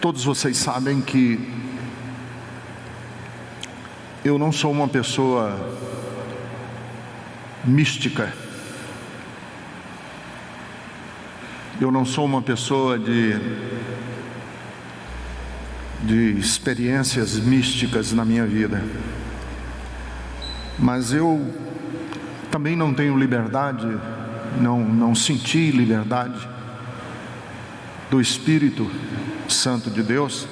Todos vocês sabem que eu não sou uma pessoa mística. Eu não sou uma pessoa de experiências místicas na minha vida. Mas eu também não tenho liberdade, não senti liberdade do Espírito Santo de Deus.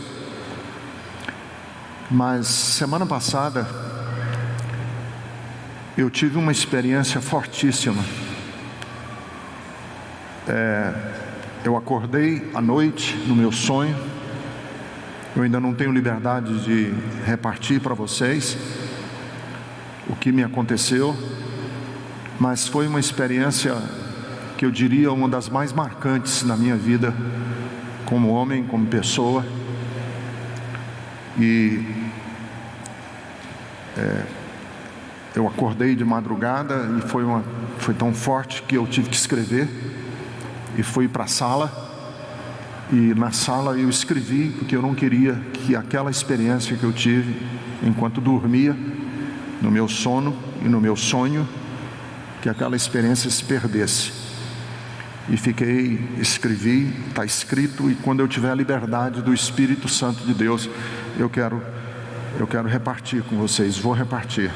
Mas semana passada eu tive uma experiência fortíssima. Eu acordei à noite no meu sonho. Eu ainda não tenho liberdade de repartir para vocês o que me aconteceu, mas foi uma experiência que eu diria uma das mais marcantes na minha vida, como homem, como pessoa. E eu acordei de madrugada e foi tão forte que eu tive que escrever, e fui para a sala. E na sala eu escrevi, porque eu não queria que aquela experiência que eu tive enquanto dormia, no meu sono e no meu sonho, que aquela experiência se perdesse. E escrevi, está escrito, e quando eu tiver a liberdade do Espírito Santo de Deus, eu quero repartir com vocês, vou repartir.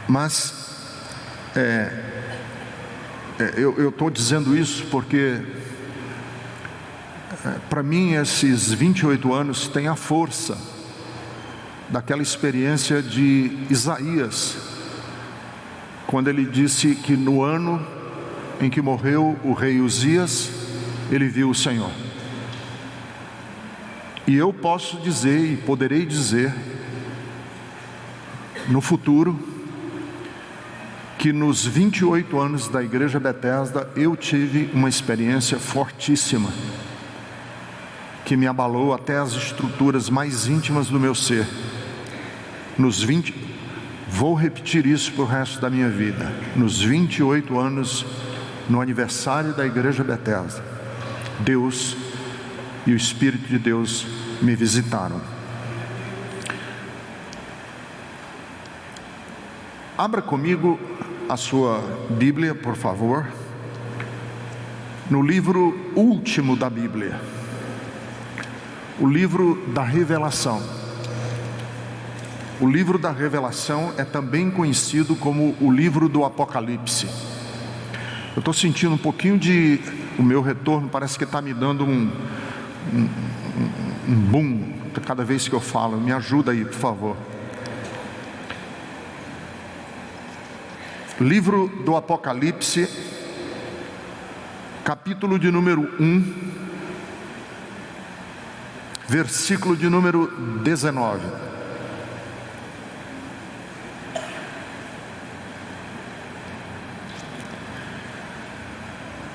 Mas eu estou dizendo isso porque para mim esses 28 anos têm a força daquela experiência de Isaías, quando ele disse que no ano em que morreu o rei Uzias, ele viu o Senhor. E eu posso dizer e poderei dizer no futuro que nos 28 anos da Igreja Bethesda eu tive uma experiência fortíssima que me abalou até as estruturas mais íntimas do meu ser. Vou repetir isso para o resto da minha vida. Nos 28 anos, no aniversário da Igreja Bethesda, Deus e o Espírito de Deus me visitaram. Abra comigo a sua Bíblia, por favor, no livro último da Bíblia, o livro da Revelação. O livro da Revelação é também conhecido como o livro do Apocalipse. Eu estou sentindo um pouquinho o meu retorno parece que está me dando um boom cada vez que eu falo. Me ajuda aí, por favor. Livro do Apocalipse, capítulo de número 1, versículo de número 19.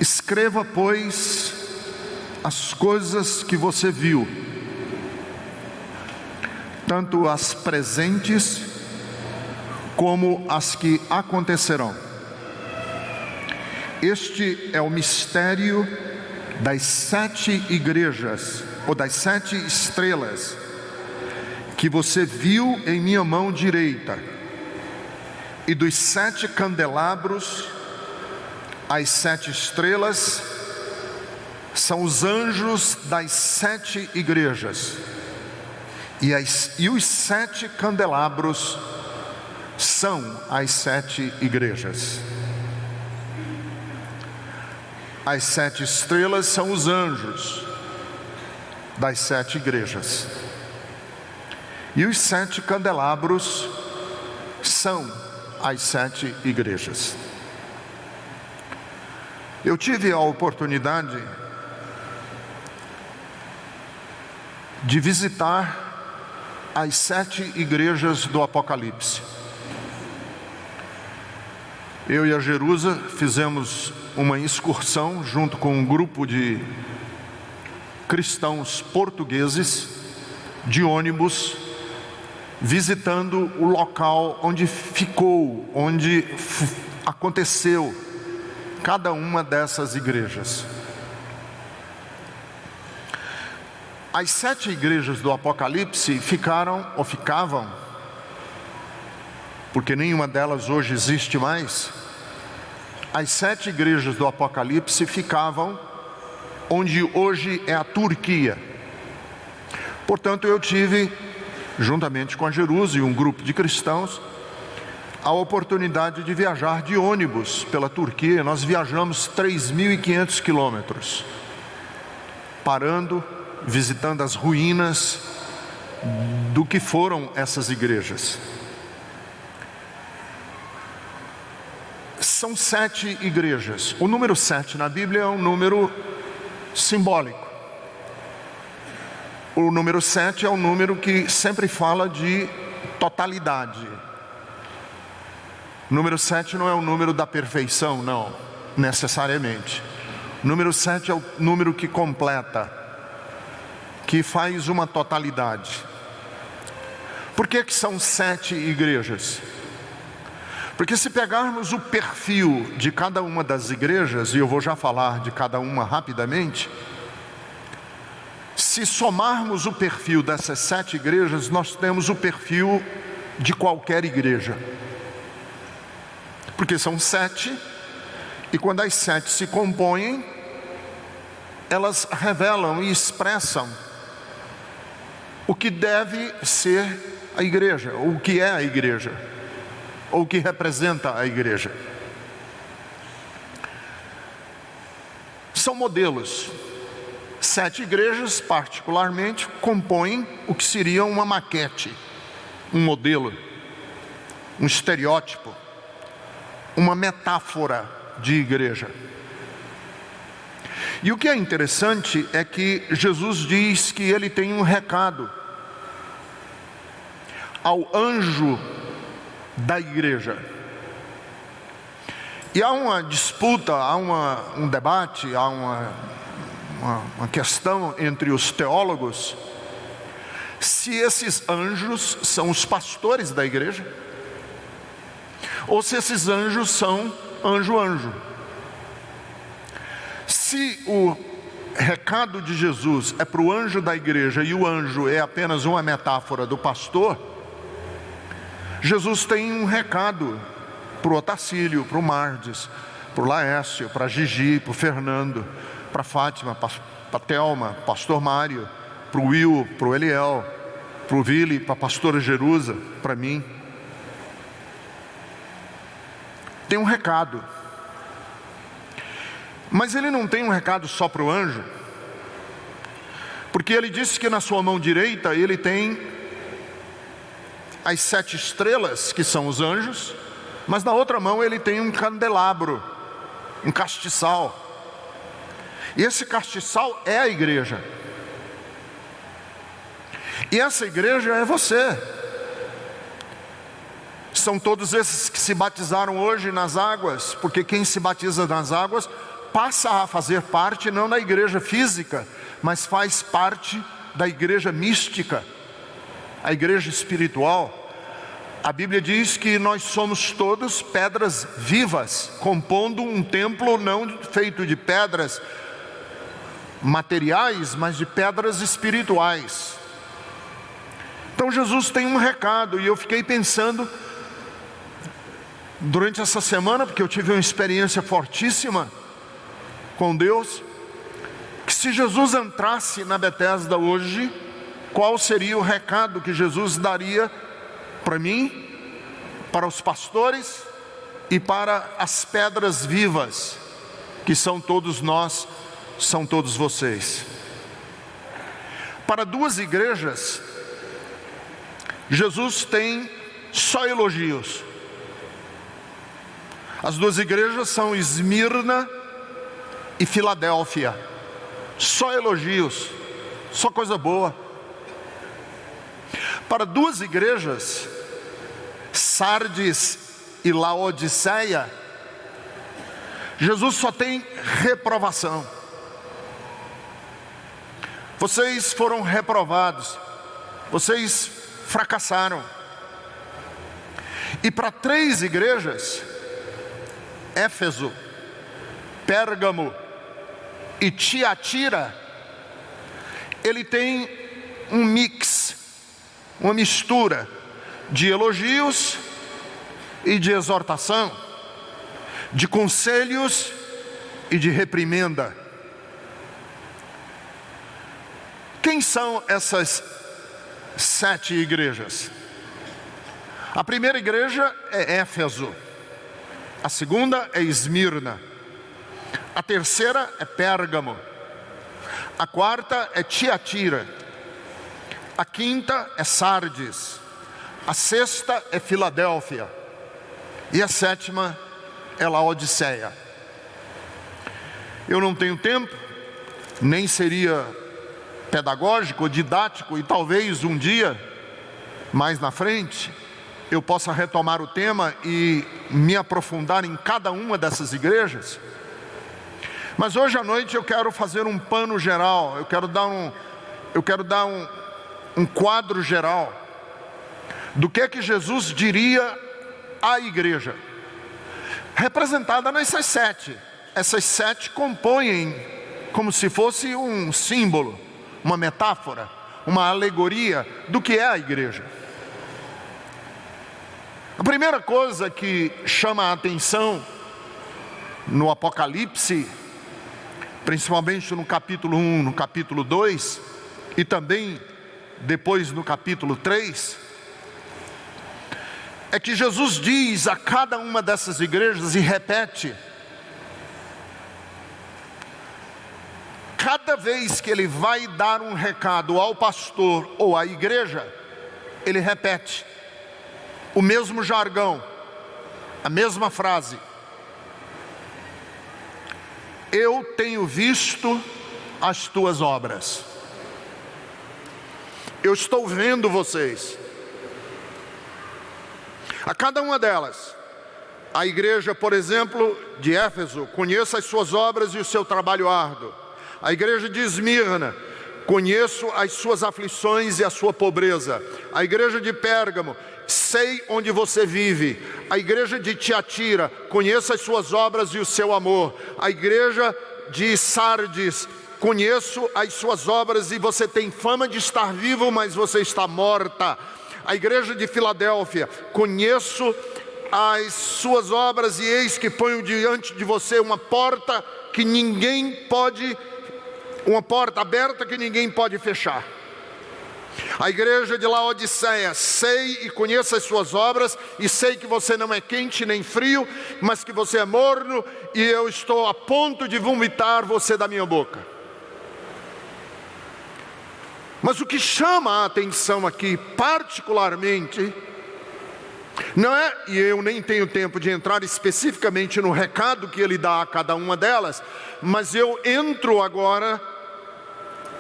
Escreva, pois, as coisas que você viu, tanto as presentes como as que acontecerão. Este é o mistério das 7 igrejas, ou das 7 estrelas, que você viu em minha mão direita, e dos 7 candelabros. As 7 estrelas são os anjos das 7 igrejas, e os 7 candelabros são as 7 igrejas. As 7 estrelas são os anjos das 7 igrejas, e os 7 candelabros são as 7 igrejas. Eu tive a oportunidade de visitar as 7 igrejas do Apocalipse. Eu e a Jerusa fizemos uma excursão junto com um grupo de cristãos portugueses de ônibus, visitando o local onde aconteceu cada uma dessas igrejas. As 7 igrejas do Apocalipse ficavam, porque nenhuma delas hoje existe mais. As 7 igrejas do Apocalipse ficavam onde hoje é a Turquia. Portanto, eu tive, juntamente com a Jerusa e um grupo de cristãos, a oportunidade de viajar de ônibus pela Turquia. Nós viajamos 3.500 quilômetros, parando, visitando as ruínas do que foram essas igrejas. São 7 igrejas. O número 7 na Bíblia é um número simbólico. O número 7 é um número que sempre fala de totalidade. O número 7 não é o número da perfeição, não, necessariamente. O número 7 é o número que completa, que faz uma totalidade. Por que são 7 igrejas? Porque se pegarmos o perfil de cada uma das igrejas, e eu vou já falar de cada uma rapidamente, se somarmos o perfil dessas 7 igrejas, nós temos o perfil de qualquer igreja. Porque são 7, e quando as 7 se compõem, elas revelam e expressam o que deve ser a igreja, ou o que é a igreja, ou o que representa a igreja. São modelos. 7 igrejas, particularmente, compõem o que seria uma maquete, um modelo, um estereótipo, uma metáfora de igreja. E o que é interessante é que Jesus diz que ele tem um recado ao anjo da igreja. E há uma disputa, há um debate, há uma questão entre os teólogos, se esses anjos são os pastores da igreja, ou se esses anjos são anjo. Se o recado de Jesus é para o anjo da igreja e o anjo é apenas uma metáfora do pastor, Jesus tem um recado para o Otacílio, para o Mardes, para o Laércio, para a Gigi, para o Fernando, para a Fátima, para a Thelma, pastor Mário, para o Will, para o Eliel, para o Vili, para a pastora Jerusa, para mim. Tem um recado. Mas ele não tem um recado só para o anjo, porque ele disse que na sua mão direita ele tem as 7 estrelas, que são os anjos, mas na outra mão ele tem um candelabro, um castiçal. E esse castiçal é a igreja. E essa igreja é você. São todos esses que se batizaram hoje nas águas, porque quem se batiza nas águas passa a fazer parte não da igreja física, mas faz parte da igreja mística, a igreja espiritual. A Bíblia diz que nós somos todos pedras vivas, compondo um templo não feito de pedras materiais, mas de pedras espirituais. Então Jesus tem um recado, e eu fiquei pensando durante essa semana, porque eu tive uma experiência fortíssima com Deus, que se Jesus entrasse na Betesda hoje, qual seria o recado que Jesus daria para mim, para os pastores e para as pedras vivas, que são todos nós, são todos vocês. Para 2 igrejas, Jesus tem só elogios. As 2 igrejas são Esmirna e Filadélfia. Só elogios, só coisa boa. Para 2 igrejas, Sardes e Laodiceia, Jesus só tem reprovação. Vocês foram reprovados, vocês fracassaram. E para 3 igrejas, Éfeso, Pérgamo e Tiatira, ele tem um mix, uma mistura de elogios e de exortação, de conselhos e de reprimenda. Quem são essas 7 igrejas? A primeira igreja é Éfeso, a segunda é Esmirna, a terceira é Pérgamo, a quarta é Tiatira, a quinta é Sardes, a sexta é Filadélfia e a sétima é Laodiceia. Eu não tenho tempo, nem seria pedagógico ou didático, e talvez um dia, mais na frente, eu possa retomar o tema e me aprofundar em cada uma dessas igrejas. Mas hoje à noite eu quero fazer um pano geral, eu quero dar um quadro geral do que é que Jesus diria à igreja, representada nessas 7. Essas 7 compõem como se fosse um símbolo, uma metáfora, uma alegoria do que é a igreja. A primeira coisa que chama a atenção no Apocalipse, principalmente no capítulo 1, no capítulo 2 e também depois no capítulo 3, é que Jesus diz a cada uma dessas igrejas e repete, cada vez que ele vai dar um recado ao pastor ou à igreja, ele repete o mesmo jargão, a mesma frase: eu tenho visto as tuas obras. Eu estou vendo vocês. A cada uma delas, a igreja, por exemplo, de Éfeso, conheço as suas obras e o seu trabalho árduo. A igreja de Esmirna, conheço as suas aflições e a sua pobreza. A igreja de Pérgamo, sei onde você vive. A igreja de Tiatira, conheço as suas obras e o seu amor. A igreja de Sardes, conheço as suas obras e você tem fama de estar vivo, mas você está morta. A igreja de Filadélfia, conheço as suas obras e eis que ponho diante de você uma porta que ninguém pode, uma porta aberta que ninguém pode fechar. A igreja de Laodiceia, sei e conheço as suas obras e sei que você não é quente nem frio, mas que você é morno e eu estou a ponto de vomitar você da minha boca. Mas o que chama a atenção aqui particularmente, não é, e eu nem tenho tempo de entrar especificamente no recado que ele dá a cada uma delas, mas eu entro agora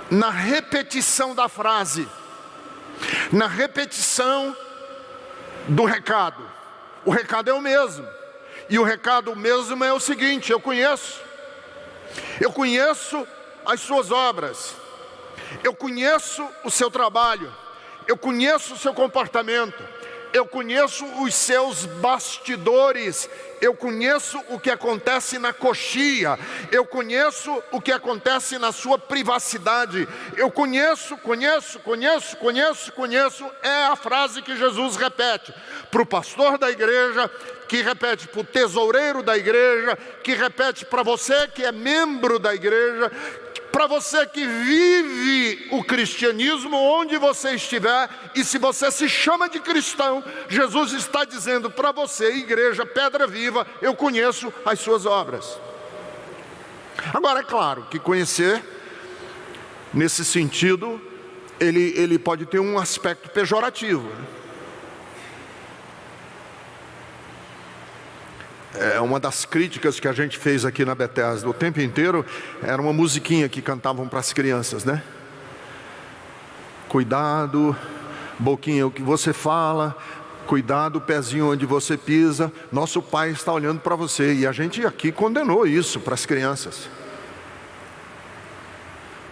na repetição da frase, na repetição do recado. O recado é o mesmo, e o recado mesmo é o seguinte: eu conheço as suas obras, eu conheço o seu trabalho, eu conheço o seu comportamento, eu conheço os seus bastidores, eu conheço o que acontece na coxia, eu conheço o que acontece na sua privacidade, eu conheço, é a frase que Jesus repete para o pastor da igreja, que repete para o tesoureiro da igreja, que repete para você que é membro da igreja, para você que vive o cristianismo onde você estiver, e se você se chama de cristão, Jesus está dizendo para você, igreja Pedra Viva, eu conheço as suas obras. Agora é claro que conhecer, nesse sentido, ele pode ter um aspecto pejorativo. É uma das críticas que a gente fez aqui na Bethesda o tempo inteiro, era uma musiquinha que cantavam para as crianças, né? Cuidado, boquinha, o que você fala, cuidado, pezinho onde você pisa, nosso pai está olhando para você. E a gente aqui condenou isso para as crianças.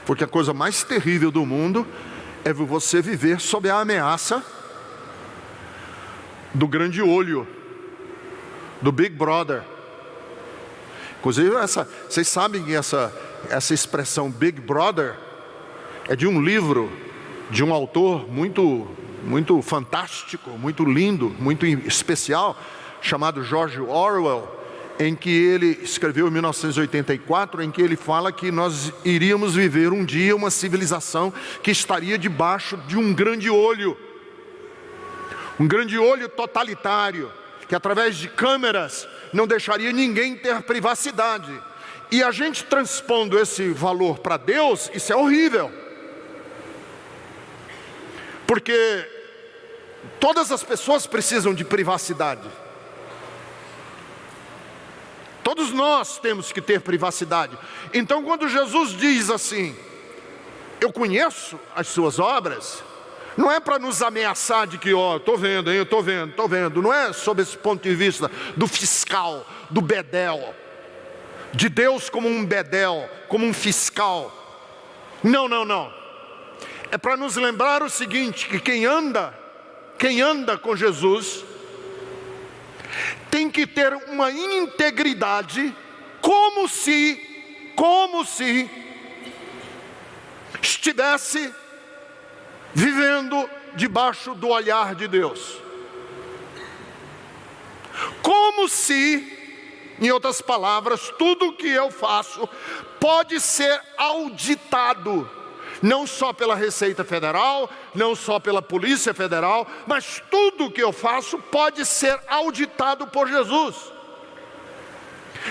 Porque a coisa mais terrível do mundo é você viver sob a ameaça do grande olho, do Big Brother. Inclusive vocês sabem que essa expressão Big Brother é de um livro de um autor muito fantástico, muito lindo, muito especial, chamado George Orwell, em que ele escreveu em 1984, em que ele fala que nós iríamos viver um dia uma civilização que estaria debaixo de um grande olho totalitário, que através de câmeras não deixaria ninguém ter privacidade. E a gente transpondo esse valor para Deus, isso é horrível, porque todas as pessoas precisam de privacidade. Todos nós temos que ter privacidade. Então quando Jesus diz assim, eu conheço as suas obras, não é para nos ameaçar de que, estou vendo, hein, estou vendo. Não é sob esse ponto de vista do fiscal, do bedel, de Deus como um bedel, como um fiscal. Não. É para nos lembrar o seguinte, que quem anda com Jesus tem que ter uma integridade, como se estivesse vivendo debaixo do olhar de Deus. Como se, em outras palavras, tudo que eu faço pode ser auditado, não só pela Receita Federal, não só pela Polícia Federal, mas tudo que eu faço pode ser auditado por Jesus.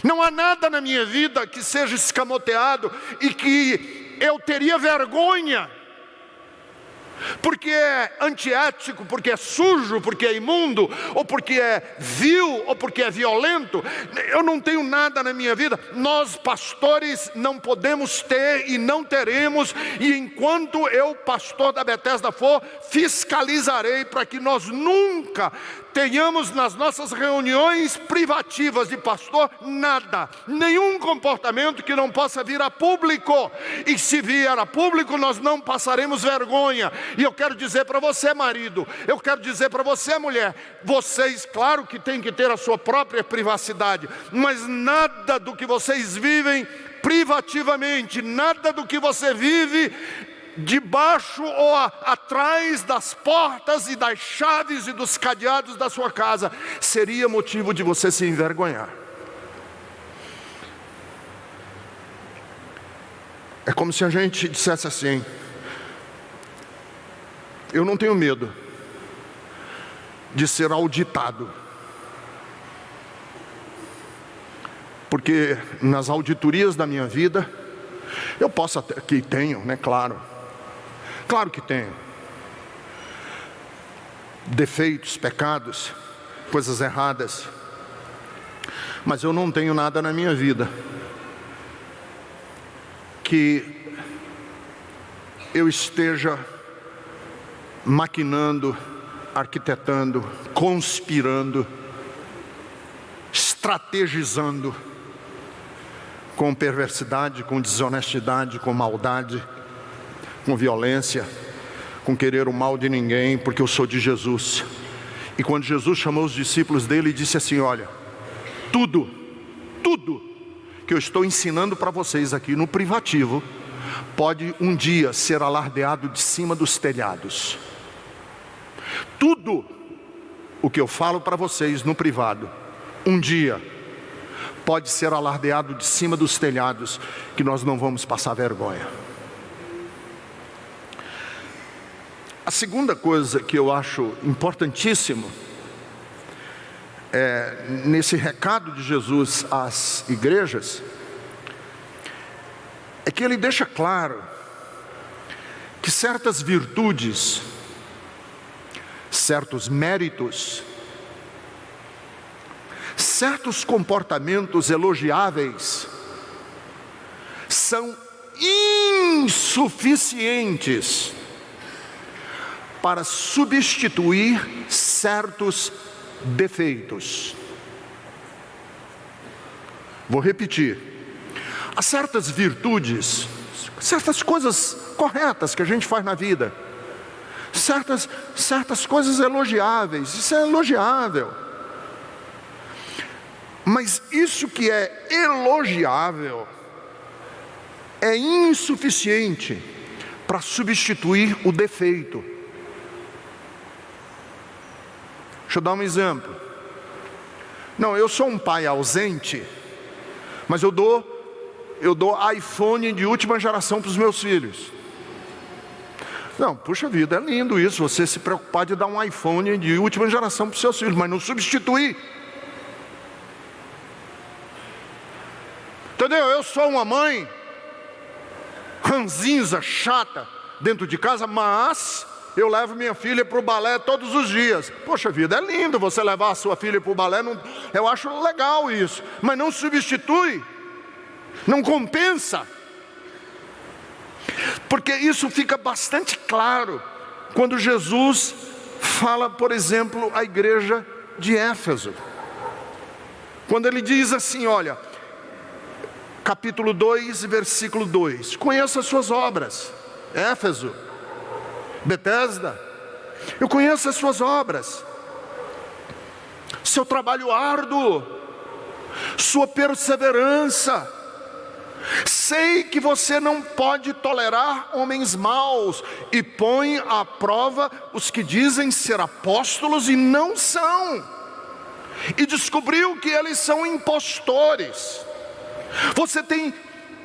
Não há nada na minha vida que seja escamoteado e que eu teria vergonha, porque é antiético, porque é sujo, porque é imundo, ou porque é vil, ou porque é violento. Eu não tenho nada na minha vida. Nós pastores não podemos ter e não teremos. E enquanto eu, pastor da Bethesda, for, fiscalizarei para que nós nunca tenhamos nas nossas reuniões privativas de pastor nada, nenhum comportamento que não possa vir a público. E se vier a público, nós não passaremos vergonha. E eu quero dizer para você, marido, eu quero dizer para você, mulher, vocês, claro que tem que ter a sua própria privacidade, mas nada do que vocês vivem privativamente, nada do que você vive debaixo ou atrás das portas e das chaves e dos cadeados da sua casa, seria motivo de você se envergonhar. É como se a gente dissesse assim, eu não tenho medo de ser auditado, porque nas auditorias da minha vida, eu posso até, que tenho, né, claro que tenho defeitos, pecados, coisas erradas, mas eu não tenho nada na minha vida que eu esteja maquinando, arquitetando, conspirando, estrategizando com perversidade, com desonestidade, com maldade, com violência, com querer o mal de ninguém, porque eu sou de Jesus. E quando Jesus chamou os discípulos dele e disse assim, olha, tudo que eu estou ensinando para vocês aqui no privativo, pode um dia ser alardeado de cima dos telhados. Tudo o que eu falo para vocês no privado, um dia pode ser alardeado de cima dos telhados, que nós não vamos passar vergonha. A segunda coisa que eu acho importantíssimo nesse recado de Jesus às igrejas, é que ele deixa claro que certas virtudes, certos méritos, certos comportamentos elogiáveis são insuficientes para substituir certos defeitos. Vou repetir. Há certas virtudes, certas coisas corretas que a gente faz na vida, certas coisas elogiáveis, isso é elogiável. Mas isso que é elogiável é insuficiente para substituir o defeito. Deixa eu dar um exemplo. Não, eu sou um pai ausente, mas eu dou iPhone de última geração para os meus filhos. Não, puxa vida, é lindo isso, você se preocupar de dar um iPhone de última geração para os seus filhos, mas não substituir. Entendeu? Eu sou uma mãe ranzinza, chata, dentro de casa, mas eu levo minha filha para o balé todos os dias. Poxa vida, é lindo você levar a sua filha para o balé, eu acho legal isso, mas não substitui, não compensa. Porque isso fica bastante claro quando Jesus fala, por exemplo, à igreja de Éfeso. Quando ele diz assim, olha, capítulo 2, versículo 2: conheço as suas obras, Éfeso, Betesda, eu conheço as suas obras, seu trabalho árduo, sua perseverança. Sei que você não pode tolerar homens maus e põe à prova os que dizem ser apóstolos e não são, e descobriu que eles são impostores. Você tem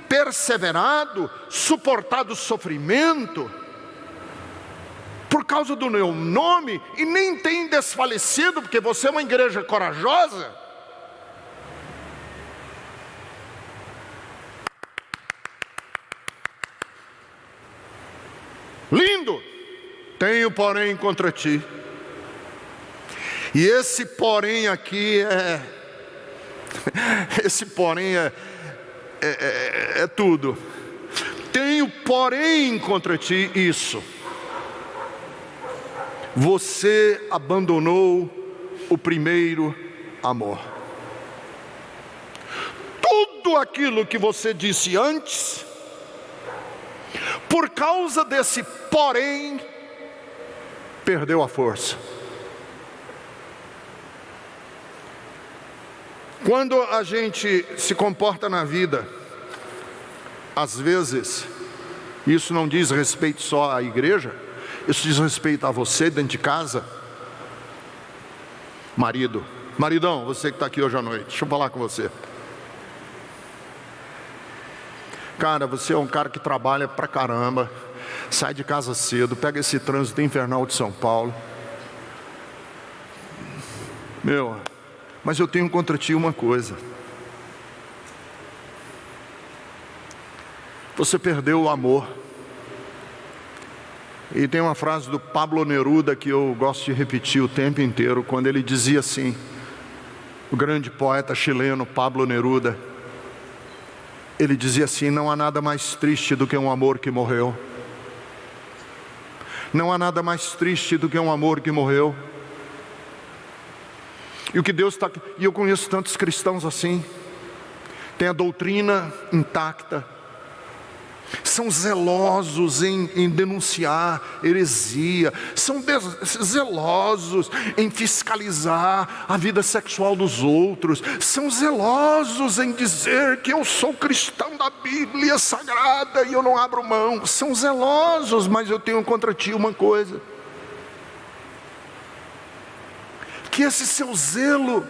perseverado, suportado sofrimento por causa do meu nome e nem tem desfalecido, porque você é uma igreja corajosa. Lindo! Tenho porém contra ti. E esse porém aqui esse porém é tudo. Tenho porém contra ti isso: você abandonou o primeiro amor. Tudo aquilo que você disse antes, por causa desse porém, perdeu a força. Quando a gente se comporta na vida, às vezes, isso não diz respeito só à igreja, isso diz respeito a você dentro de casa. Maridão, você que está aqui hoje à noite, deixa eu falar com você. Cara, você é um cara que trabalha pra caramba, sai de casa cedo, pega esse trânsito infernal de São Paulo. Mas eu tenho contra ti uma coisa: você perdeu o amor. E tem uma frase do Pablo Neruda que eu gosto de repetir o tempo inteiro, quando ele dizia assim, o grande poeta chileno Pablo Neruda, ele dizia assim: não há nada mais triste do que um amor que morreu. Não há nada mais triste do que um amor que morreu. E o que Deus está... E eu conheço tantos cristãos assim, tem a doutrina intacta, são zelosos em denunciar heresia, são zelosos em fiscalizar a vida sexual dos outros, são zelosos em dizer que eu sou cristão da Bíblia Sagrada e eu não abro mão. São zelosos, mas eu tenho contra ti uma coisa: que esse seu zelo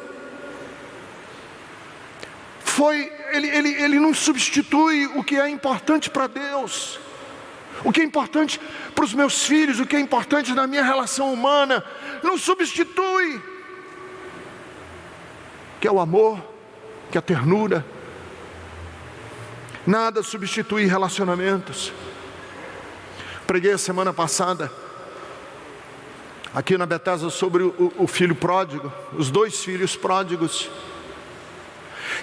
ele não substitui o que é importante para Deus, o que é importante para os meus filhos, o que é importante na minha relação humana, não substitui, que é o amor, que é a ternura. Nada substitui relacionamentos. Preguei a semana passada aqui na Betesda sobre o filho pródigo, os dois filhos pródigos.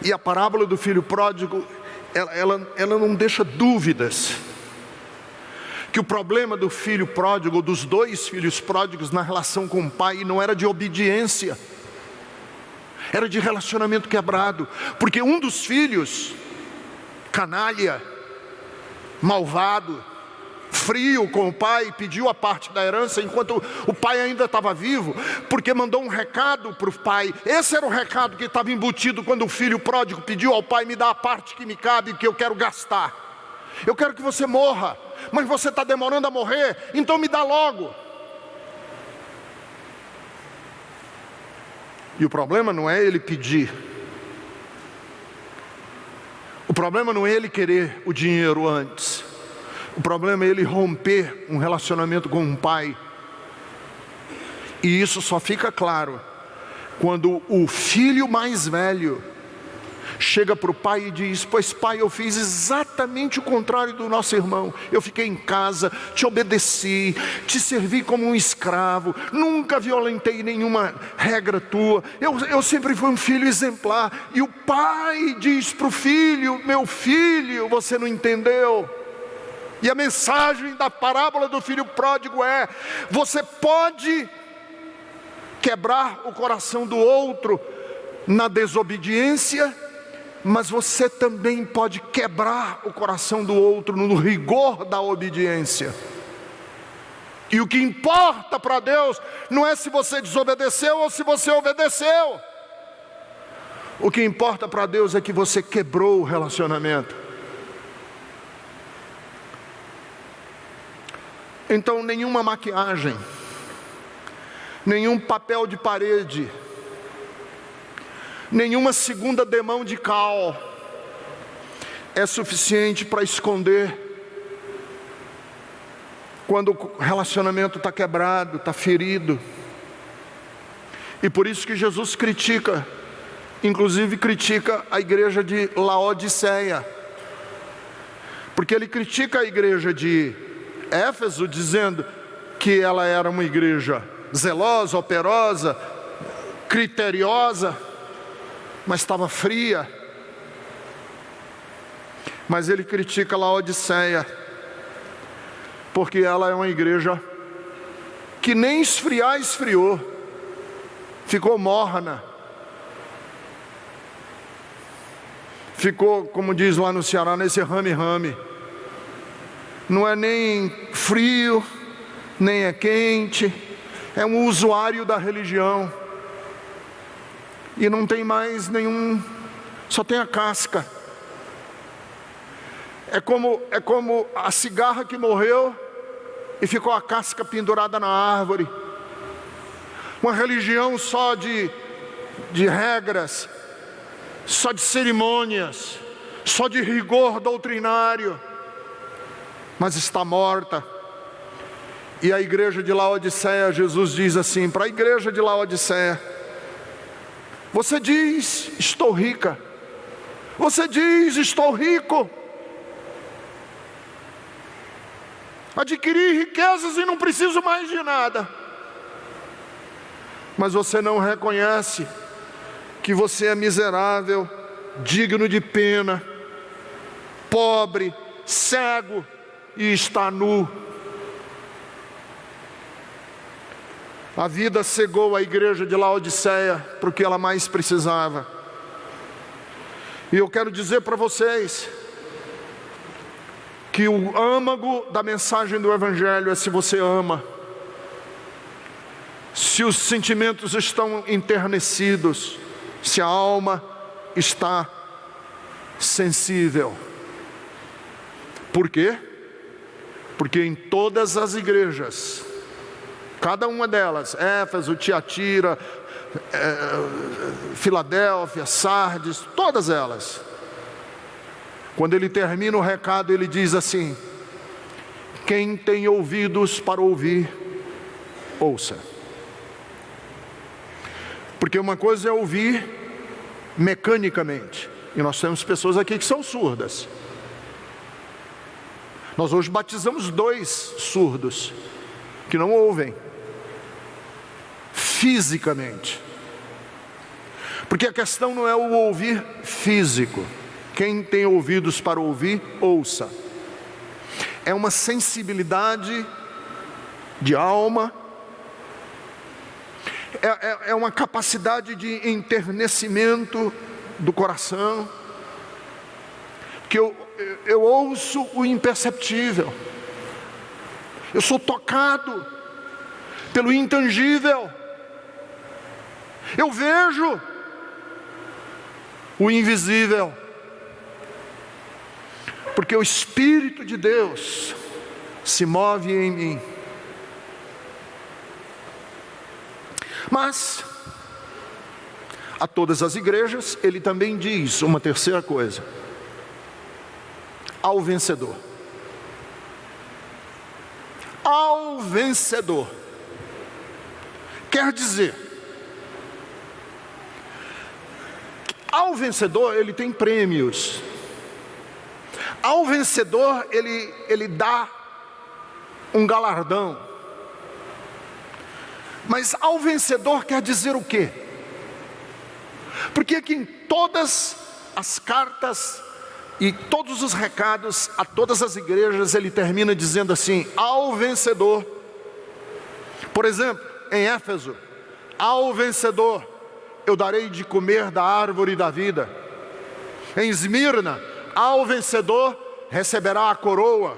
E a parábola do filho pródigo, ela não deixa dúvidas que o problema do filho pródigo, dos dois filhos pródigos na relação com o pai, não era de obediência, era de relacionamento quebrado. Porque um dos filhos, canalha, malvado, frio com o pai, pediu a parte da herança enquanto o pai ainda estava vivo, porque mandou um recado para o pai. Esse era o recado que estava embutido quando o filho pródigo pediu ao pai: me dá a parte que me cabe, que eu quero gastar. Eu quero que você morra, mas você está demorando a morrer, então me dá logo. E o problema não é ele pedir. O problema não é ele querer o dinheiro antes. O problema é ele romper um relacionamento com um pai. E isso só fica claro quando o filho mais velho chega para o pai e diz: pois pai, eu fiz exatamente o contrário do nosso irmão. Eu fiquei em casa, te obedeci, te servi como um escravo, nunca violentei nenhuma regra tua, eu sempre fui um filho exemplar. E o pai diz para o filho: meu filho, você não entendeu. E a mensagem da parábola do filho pródigo é: você pode quebrar o coração do outro na desobediência, mas você também pode quebrar o coração do outro no rigor da obediência. E o que importa para Deus não é se você desobedeceu ou se você obedeceu. O que importa para Deus é que você quebrou o relacionamento. Então, nenhuma maquiagem, nenhum papel de parede, nenhuma segunda demão de cal é suficiente para esconder quando o relacionamento está quebrado, está ferido. E por isso que Jesus critica, inclusive critica a igreja de Laodiceia, porque ele critica a igreja de Éfeso, dizendo que ela era uma igreja zelosa, operosa, criteriosa, mas estava fria. Mas ele critica Laodiceia, porque ela é uma igreja que nem esfriar esfriou, ficou morna, ficou, como diz lá no Ceará, nesse rame-rame. Não é nem frio, nem é quente, é um usuário da religião. E não tem mais nenhum, só tem a casca. É como a cigarra que morreu e ficou a casca pendurada na árvore. Uma religião só de regras, só de cerimônias, só de rigor doutrinário, mas está morta. E a igreja de Laodiceia, Jesus diz assim para a igreja de Laodiceia: você diz, estou rica. Você diz, estou rico. Adquiri riquezas e não preciso mais de nada. Mas você não reconhece que você é miserável, digno de pena, pobre, cego e está nu. A vida cegou a igreja de Laodiceia para o que ela mais precisava. E eu quero dizer para vocês que o âmago da mensagem do Evangelho é se você ama. Se os sentimentos estão enternecidos, se a alma está sensível. Por quê? Porque em todas as igrejas, cada uma delas, Éfeso, Tiatira, Filadélfia, Sardes, todas elas, quando ele termina o recado, ele diz assim: quem tem ouvidos para ouvir, ouça. Porque uma coisa é ouvir mecanicamente, e nós temos pessoas aqui que são surdas. Nós hoje batizamos 2 surdos que não ouvem fisicamente, porque a questão não é o ouvir físico. Quem tem ouvidos para ouvir, ouça. É uma sensibilidade de alma, é uma capacidade de enternecimento do coração, que eu ouço o imperceptível, eu sou tocado pelo intangível, eu vejo o invisível, porque o Espírito de Deus se move em mim. Mas a todas as igrejas ele também diz uma terceira coisa: ao vencedor. Ao vencedor. Quer dizer, ao vencedor ele tem prêmios. Ao vencedor ele dá um galardão. Mas ao vencedor quer dizer o quê? Porque aqui em todas as cartas e todos os recados a todas as igrejas ele termina dizendo assim: ao vencedor. Por exemplo, em Éfeso: ao vencedor eu darei de comer da árvore da vida. Em Esmirna: ao vencedor receberá a coroa.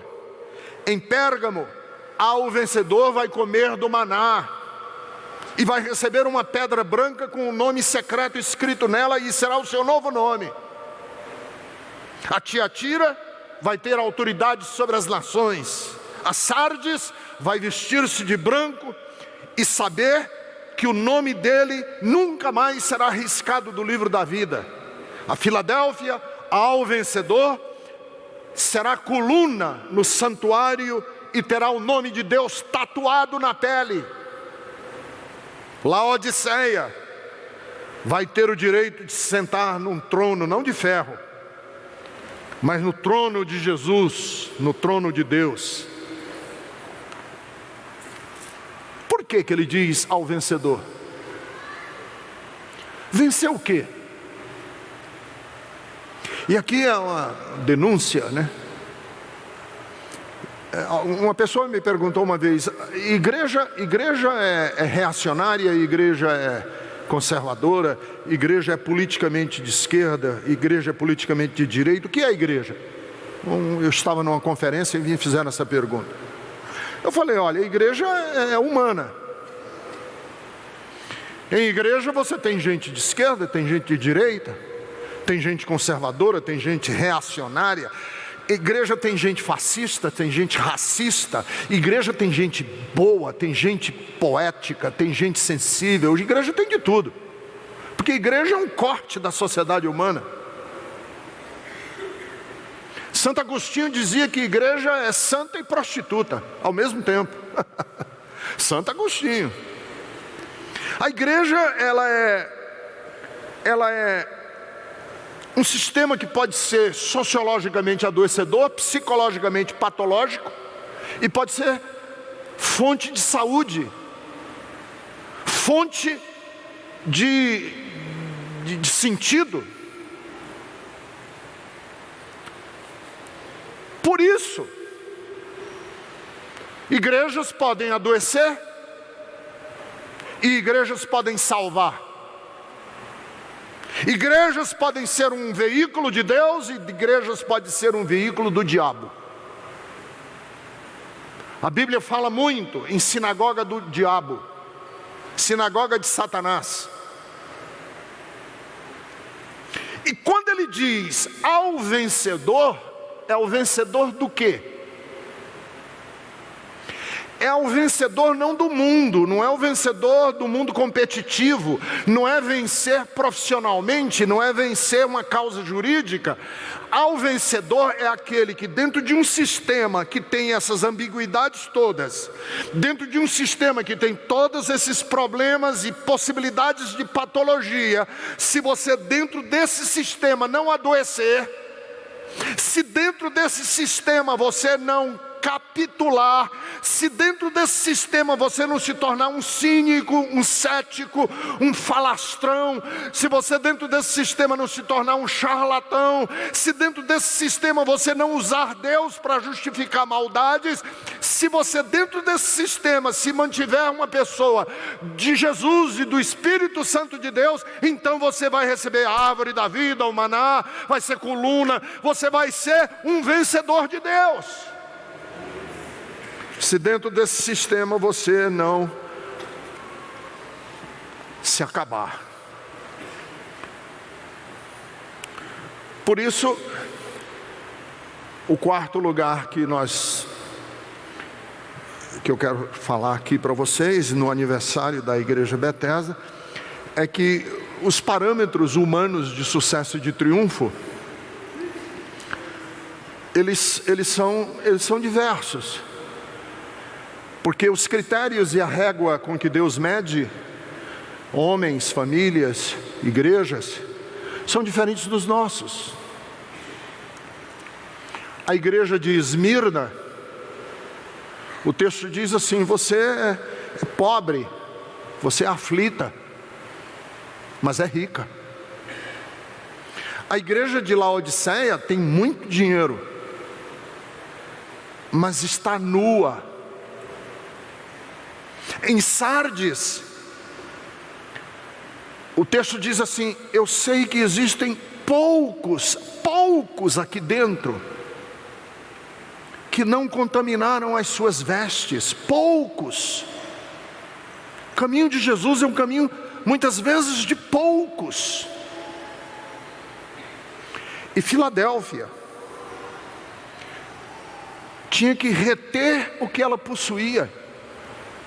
Em Pérgamo: ao vencedor vai comer do maná e vai receber uma pedra branca com um nome secreto escrito nela, e será o seu novo nome. A Tiatira vai ter autoridade sobre as nações. A Sardes vai vestir-se de branco e saber que o nome dele nunca mais será riscado do livro da vida. A Filadélfia, ao vencedor, será coluna no santuário e terá o nome de Deus tatuado na pele. Laodiceia vai ter o direito de se sentar num trono, não de ferro, mas no trono de Jesus, no trono de Deus. Por que ele diz ao vencedor? Vencer o quê? E aqui é uma denúncia, né? Uma pessoa me perguntou uma vez: igreja é reacionária, igreja é conservadora, igreja é politicamente de esquerda, igreja é politicamente de direita, o que é a igreja? Eu estava numa conferência e me fizeram essa pergunta. Eu falei: olha, a igreja é humana. Em igreja você tem gente de esquerda, tem gente de direita, tem gente conservadora, tem gente reacionária. Igreja tem gente fascista, tem gente racista. Igreja tem gente boa, tem gente poética, tem gente sensível. Igreja tem de tudo, porque igreja é um corte da sociedade humana. Santo Agostinho dizia que igreja é santa e prostituta ao mesmo tempo. Santo Agostinho. A igreja ela é um sistema que pode ser sociologicamente adoecedor, psicologicamente patológico, e pode ser fonte de saúde, fonte de sentido. Por isso, igrejas podem adoecer e igrejas podem salvar. Igrejas podem ser um veículo de Deus e igrejas podem ser um veículo do diabo. A Bíblia fala muito em sinagoga do diabo, sinagoga de Satanás. E quando ele diz ao vencedor, é o vencedor do quê? É o vencedor não do mundo, não é o vencedor do mundo competitivo, não é vencer profissionalmente, não é vencer uma causa jurídica. Ao vencedor é aquele que dentro de um sistema que tem essas ambiguidades todas, dentro de um sistema que tem todos esses problemas e possibilidades de patologia, se você dentro desse sistema não adoecer, se dentro desse sistema você não capitular, se dentro desse sistema você não se tornar um cínico, um cético, um falastrão, se você dentro desse sistema não se tornar um charlatão, se dentro desse sistema você não usar Deus para justificar maldades, se você dentro desse sistema se mantiver uma pessoa de Jesus e do Espírito Santo de Deus, então você vai receber a árvore da vida, o maná, vai ser coluna, você vai ser um vencedor de Deus. Se dentro desse sistema você não se acabar. Por isso, o quarto lugar que nós que eu quero falar aqui para vocês no aniversário da Igreja Bethesda é que os parâmetros humanos de sucesso e de triunfo, eles são diversos, porque os critérios e a régua com que Deus mede homens, famílias, igrejas, são diferentes dos nossos. A igreja de Esmirna, o texto diz assim: você é pobre, você é aflita, mas é rica. A igreja de Laodiceia tem muito dinheiro, mas está nua. Em Sardes, o texto diz assim: eu sei que existem poucos aqui dentro que não contaminaram as suas vestes. Poucos. O caminho de Jesus é um caminho muitas vezes de poucos. E Filadélfia tinha que reter o que ela possuía.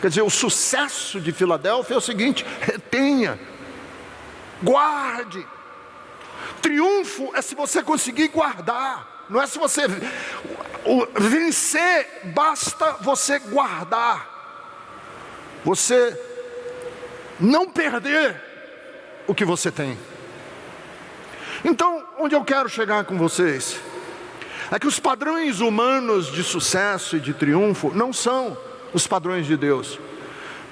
Quer dizer, o sucesso de Filadélfia é o seguinte: retenha, guarde. Triunfo é se você conseguir guardar, não é se você vencer, basta você guardar, você não perder o que você tem. Então, onde eu quero chegar com vocês é que os padrões humanos de sucesso e de triunfo não são os padrões de Deus.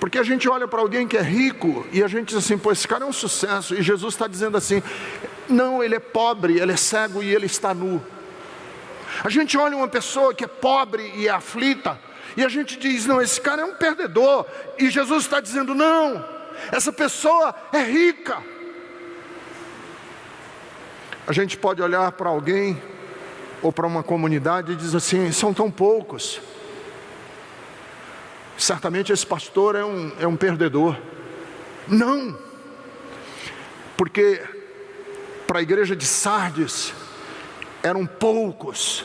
Porque a gente olha para alguém que é rico e a gente diz assim: pô, esse cara é um sucesso. E Jesus está dizendo assim: não, ele é pobre, ele é cego e ele está nu. A gente olha uma pessoa que é pobre e é aflita e a gente diz: não, esse cara é um perdedor. E Jesus está dizendo: não, essa pessoa é rica. A gente pode olhar para alguém ou para uma comunidade e diz assim: são tão poucos, certamente esse pastor é um perdedor. Não, porque para a igreja de Sardes eram poucos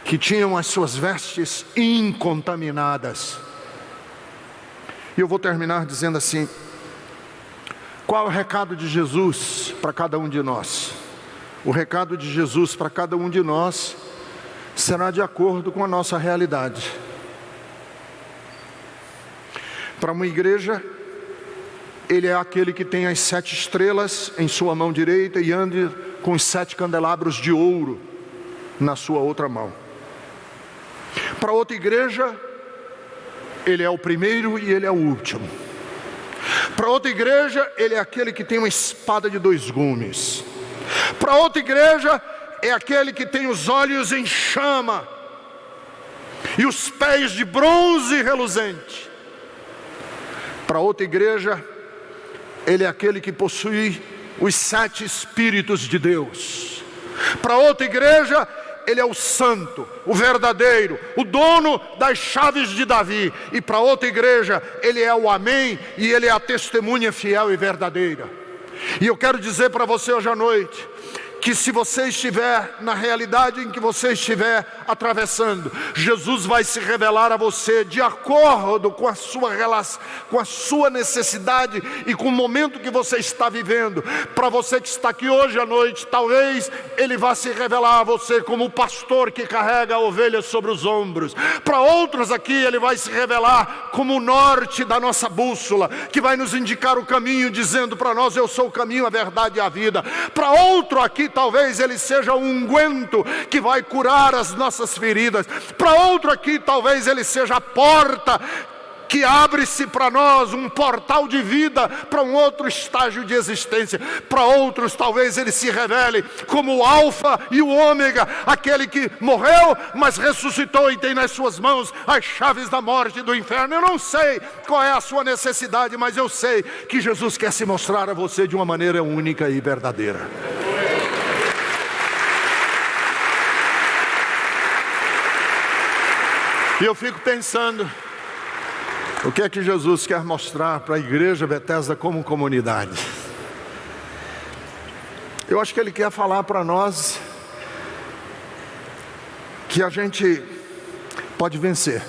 que tinham as suas vestes incontaminadas. E eu vou terminar dizendo assim: qual é o recado de Jesus para cada um de nós? O recado de Jesus para cada um de nós será de acordo com a nossa realidade. Para uma igreja, ele é aquele que tem as 7 estrelas em sua mão direita e anda com os 7 candelabros de ouro na sua outra mão. Para outra igreja, ele é o primeiro e ele é o último. Para outra igreja, ele é aquele que tem uma espada de 2 gumes. Para outra igreja, é aquele que tem os olhos em chama e os pés de bronze reluzente. Para outra igreja, ele é aquele que possui os 7 Espíritos de Deus. Para outra igreja, ele é o santo, o verdadeiro, o dono das chaves de Davi. E para outra igreja, ele é o amém e ele é a testemunha fiel e verdadeira. E eu quero dizer para você hoje à noite que se você estiver na realidade em que você estiver atravessando, Jesus vai se revelar a você de acordo com a sua relação, com a sua necessidade e com o momento que você está vivendo. Para você que está aqui hoje à noite, talvez Ele vá se revelar a você como o pastor que carrega a ovelha sobre os ombros. Para outros aqui, Ele vai se revelar como o norte da nossa bússola, que vai nos indicar o caminho, dizendo para nós: eu sou o caminho, a verdade e a vida. Para outro aqui, talvez ele seja um unguento que vai curar as nossas feridas. Para outro aqui, talvez ele seja a porta que abre-se para nós, um portal de vida para um outro estágio de existência. Para outros, talvez ele se revele como o alfa e o ômega, aquele que morreu, mas ressuscitou e tem nas suas mãos as chaves da morte e do inferno. Eu não sei qual é a sua necessidade, mas eu sei que Jesus quer se mostrar a você de uma maneira única e verdadeira. E eu fico pensando, o que é que Jesus quer mostrar para a igreja Bethesda como comunidade? Eu acho que Ele quer falar para nós que a gente pode vencer,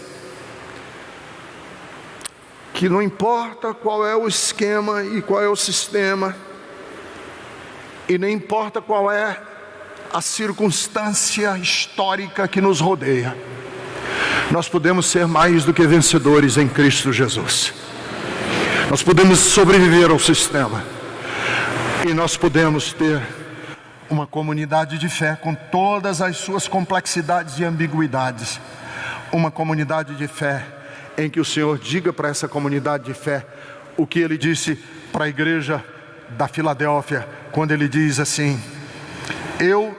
que não importa qual é o esquema e qual é o sistema, e nem importa qual é a circunstância histórica que nos rodeia, nós podemos ser mais do que vencedores em Cristo Jesus. Nós podemos sobreviver ao sistema, e nós podemos ter uma comunidade de fé com todas as suas complexidades e ambiguidades. Uma comunidade de fé em que o Senhor diga para essa comunidade de fé o que Ele disse para a igreja da Filadélfia, quando Ele diz assim: eu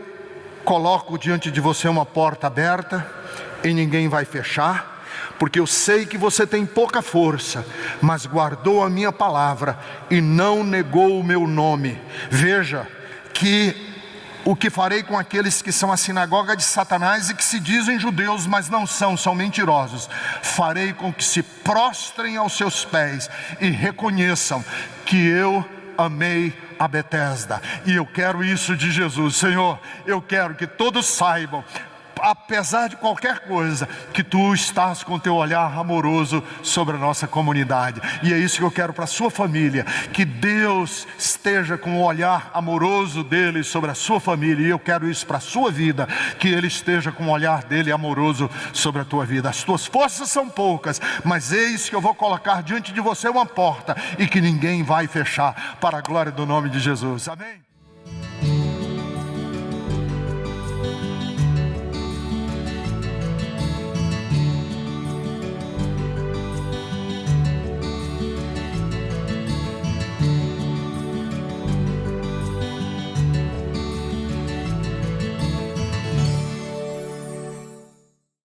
coloco diante de você uma porta aberta e ninguém vai fechar, porque eu sei que você tem pouca força, mas guardou a minha palavra e não negou o meu nome. Veja que o que farei com aqueles que são a sinagoga de Satanás e que se dizem judeus, mas não são mentirosos. Farei com que se prostrem aos seus pés e reconheçam que eu amei a Betesda. E eu quero isso de Jesus. Senhor, eu quero que todos saibam, apesar de qualquer coisa, que Tu estás com Teu olhar amoroso sobre a nossa comunidade. E é isso que eu quero para a sua família, que Deus esteja com o olhar amoroso dele sobre a sua família. E eu quero isso para a sua vida, que Ele esteja com o olhar dele amoroso sobre a tua vida. As tuas forças são poucas, mas eis que eu vou colocar diante de você uma porta e que ninguém vai fechar, para a glória do nome de Jesus. Amém?